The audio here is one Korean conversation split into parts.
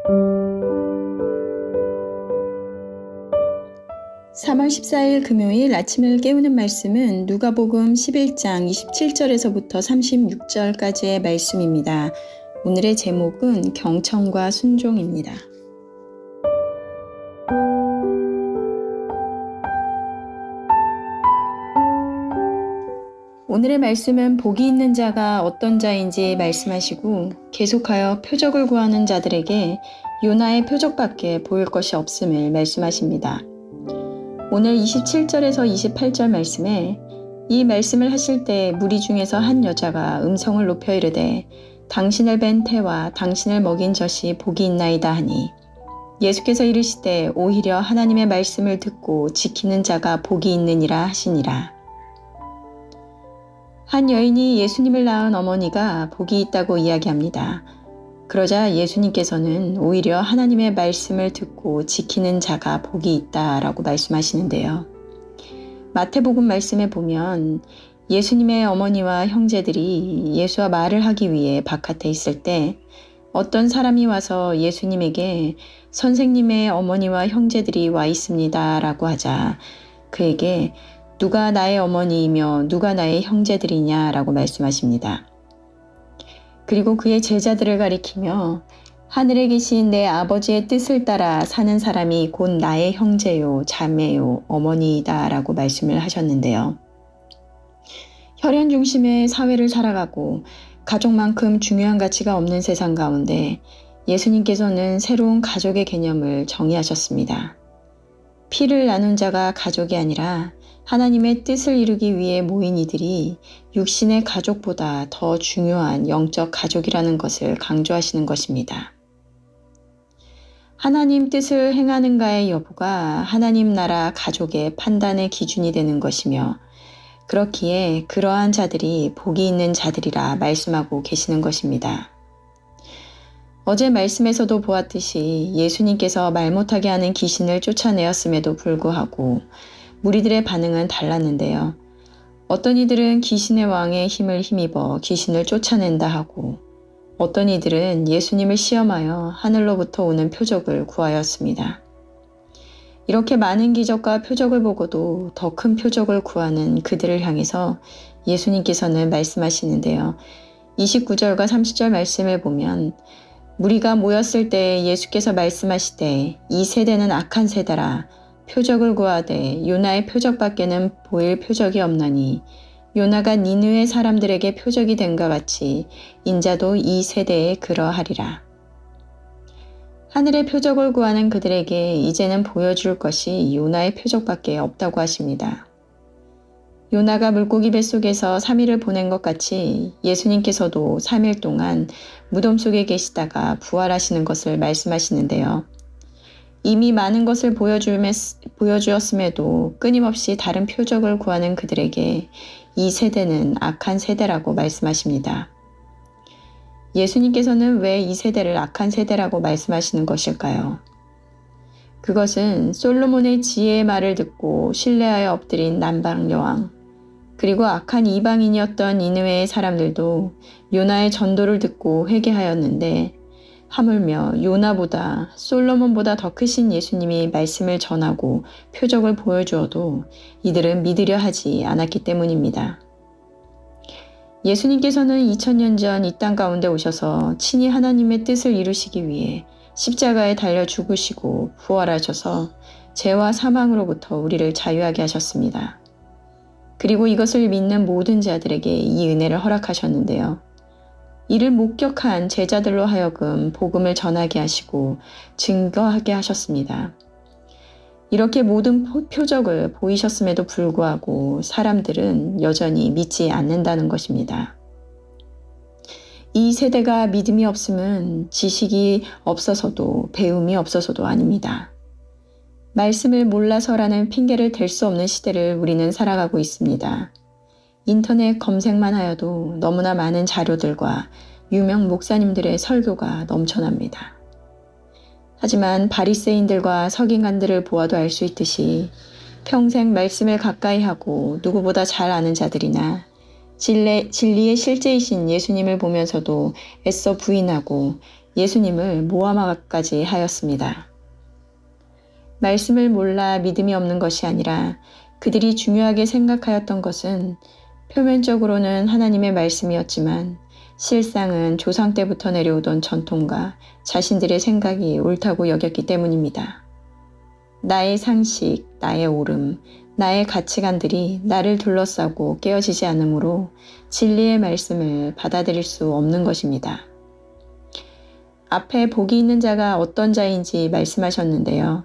3월 14일 금요일 아침을 깨우는 말씀은 누가복음 11장 27절에서부터 36절까지의 말씀입니다. 오늘의 제목은 경청과 순종입니다. 오늘의 말씀은 복이 있는 자가 어떤 자인지 말씀하시고 계속하여 표적을 구하는 자들에게 요나의 표적밖에 보일 것이 없음을 말씀하십니다. 오늘 27절에서 28절 말씀에 이 말씀을 하실 때 무리 중에서 한 여자가 음성을 높여 이르되 당신을 뵌 태와 당신을 먹인 젖이 복이 있나이다 하니 예수께서 이르시되 오히려 하나님의 말씀을 듣고 지키는 자가 복이 있느니라 하시니라. 한 여인이 예수님을 낳은 어머니가 복이 있다고 이야기합니다. 그러자 예수님께서는 오히려 하나님의 말씀을 듣고 지키는 자가 복이 있다라고 말씀하시는데요. 마태복음 말씀에 보면 예수님의 어머니와 형제들이 예수와 말을 하기 위해 바깥에 있을 때 어떤 사람이 와서 예수님에게 선생님의 어머니와 형제들이 와 있습니다 라고 하자 그에게 누가 나의 어머니이며 누가 나의 형제들이냐 라고 말씀하십니다. 그리고 그의 제자들을 가리키며 하늘에 계신 내 아버지의 뜻을 따라 사는 사람이 곧 나의 형제요, 자매요, 어머니이다 라고 말씀을 하셨는데요. 혈연 중심의 사회를 살아가고 가족만큼 중요한 가치가 없는 세상 가운데 예수님께서는 새로운 가족의 개념을 정의하셨습니다. 피를 나눈 자가 가족이 아니라 하나님의 뜻을 이루기 위해 모인 이들이 육신의 가족보다 더 중요한 영적 가족이라는 것을 강조하시는 것입니다. 하나님 뜻을 행하는가의 여부가 하나님 나라 가족의 판단의 기준이 되는 것이며 그렇기에 그러한 자들이 복이 있는 자들이라 말씀하고 계시는 것입니다. 어제 말씀에서도 보았듯이 예수님께서 말 못하게 하는 귀신을 쫓아내었음에도 불구하고 무리들의 반응은 달랐는데요. 어떤 이들은 귀신의 왕의 힘을 힘입어 귀신을 쫓아낸다 하고 어떤 이들은 예수님을 시험하여 하늘로부터 오는 표적을 구하였습니다. 이렇게 많은 기적과 표적을 보고도 더 큰 표적을 구하는 그들을 향해서 예수님께서는 말씀하시는데요. 29절과 30절 말씀을 보면 무리가 모였을 때 예수께서 말씀하시되 이 세대는 악한 세대라 표적을 구하되 요나의 표적밖에는 보일 표적이 없나니 요나가 니느웨 사람들에게 표적이 된것 같이 인자도 이 세대에 그러하리라. 하늘의 표적을 구하는 그들에게 이제는 보여줄 것이 요나의 표적밖에 없다고 하십니다. 요나가 물고기 뱃속에서 3일을 보낸 것 같이 예수님께서도 3일 동안 무덤 속에 계시다가 부활하시는 것을 말씀하시는데요. 이미 많은 것을 보여주었음에도 끊임없이 다른 표적을 구하는 그들에게 이 세대는 악한 세대라고 말씀하십니다. 예수님께서는 왜 이 세대를 악한 세대라고 말씀하시는 것일까요? 그것은 솔로몬의 지혜의 말을 듣고 신뢰하여 엎드린 남방 여왕, 그리고 악한 이방인이었던 니느웨의 사람들도 요나의 전도를 듣고 회개하였는데 하물며 요나보다 솔로몬보다 더 크신 예수님이 말씀을 전하고 표적을 보여주어도 이들은 믿으려 하지 않았기 때문입니다. 예수님께서는 2000년 전 이 땅 가운데 오셔서 친히 하나님의 뜻을 이루시기 위해 십자가에 달려 죽으시고 부활하셔서 죄와 사망으로부터 우리를 자유하게 하셨습니다. 그리고 이것을 믿는 모든 자들에게 이 은혜를 허락하셨는데요. 이를 목격한 제자들로 하여금 복음을 전하게 하시고 증거하게 하셨습니다. 이렇게 모든 표적을 보이셨음에도 불구하고 사람들은 여전히 믿지 않는다는 것입니다. 이 세대가 믿음이 없음은 지식이 없어서도 배움이 없어서도 아닙니다. 말씀을 몰라서라는 핑계를 댈 수 없는 시대를 우리는 살아가고 있습니다. 인터넷 검색만 하여도 너무나 많은 자료들과 유명 목사님들의 설교가 넘쳐납니다. 하지만 바리새인들과 서기관들을 보아도 알 수 있듯이 평생 말씀을 가까이 하고 누구보다 잘 아는 자들이나 진리의 실제이신 예수님을 보면서도 애써 부인하고 예수님을 모함하까지 하였습니다. 말씀을 몰라 믿음이 없는 것이 아니라 그들이 중요하게 생각하였던 것은 표면적으로는 하나님의 말씀이었지만 실상은 조상 때부터 내려오던 전통과 자신들의 생각이 옳다고 여겼기 때문입니다. 나의 상식, 나의 옳음, 나의 가치관들이 나를 둘러싸고 깨어지지 않으므로 진리의 말씀을 받아들일 수 없는 것입니다. 앞에 복이 있는 자가 어떤 자인지 말씀하셨는데요.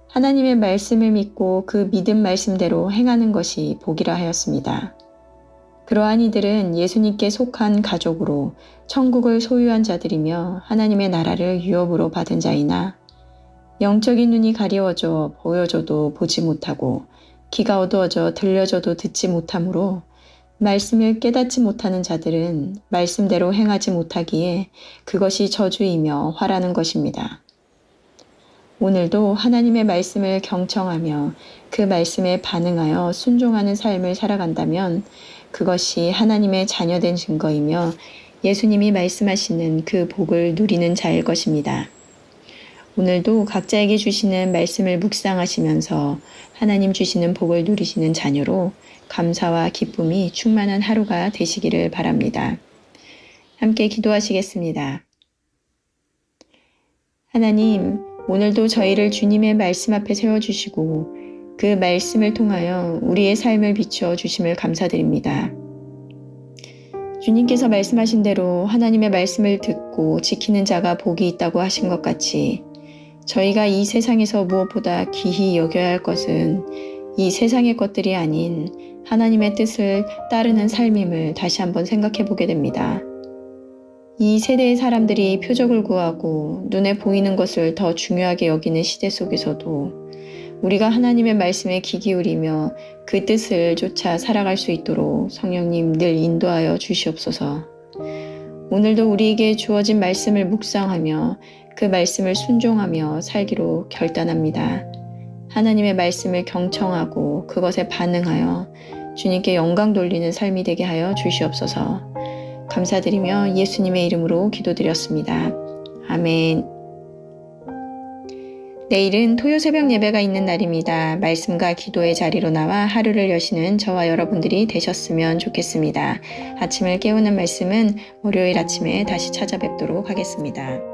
하나님의 말씀을 믿고 그 믿음 말씀대로 행하는 것이 복이라 하였습니다. 그러한 이들은 예수님께 속한 가족으로 천국을 소유한 자들이며 하나님의 나라를 유업으로 받은 자이나 영적인 눈이 가리워져 보여줘도 보지 못하고 귀가 어두워져 들려줘도 듣지 못하므로 말씀을 깨닫지 못하는 자들은 말씀대로 행하지 못하기에 그것이 저주이며 화라는 것입니다. 오늘도 하나님의 말씀을 경청하며 그 말씀에 반응하여 순종하는 삶을 살아간다면 그것이 하나님의 자녀된 증거이며 예수님이 말씀하시는 그 복을 누리는 자일 것입니다. 오늘도 각자에게 주시는 말씀을 묵상하시면서 하나님 주시는 복을 누리시는 자녀로 감사와 기쁨이 충만한 하루가 되시기를 바랍니다. 함께 기도하시겠습니다. 하나님, 오늘도 저희를 주님의 말씀 앞에 세워주시고 그 말씀을 통하여 우리의 삶을 비추어 주심을 감사드립니다. 주님께서 말씀하신 대로 하나님의 말씀을 듣고 지키는 자가 복이 있다고 하신 것 같이 저희가 이 세상에서 무엇보다 귀히 여겨야 할 것은 이 세상의 것들이 아닌 하나님의 뜻을 따르는 삶임을 다시 한번 생각해 보게 됩니다. 이 세대의 사람들이 표적을 구하고 눈에 보이는 것을 더 중요하게 여기는 시대 속에서도 우리가 하나님의 말씀에 귀 기울이며 그 뜻을 쫓아 살아갈 수 있도록 성령님 늘 인도하여 주시옵소서. 오늘도 우리에게 주어진 말씀을 묵상하며 그 말씀을 순종하며 살기로 결단합니다. 하나님의 말씀을 경청하고 그것에 반응하여 주님께 영광 돌리는 삶이 되게 하여 주시옵소서. 감사드리며 예수님의 이름으로 기도드렸습니다. 아멘. 내일은 토요 새벽 예배가 있는 날입니다. 말씀과 기도의 자리로 나와 하루를 여시는 저와 여러분들이 되셨으면 좋겠습니다. 아침을 깨우는 말씀은 월요일 아침에 다시 찾아뵙도록 하겠습니다.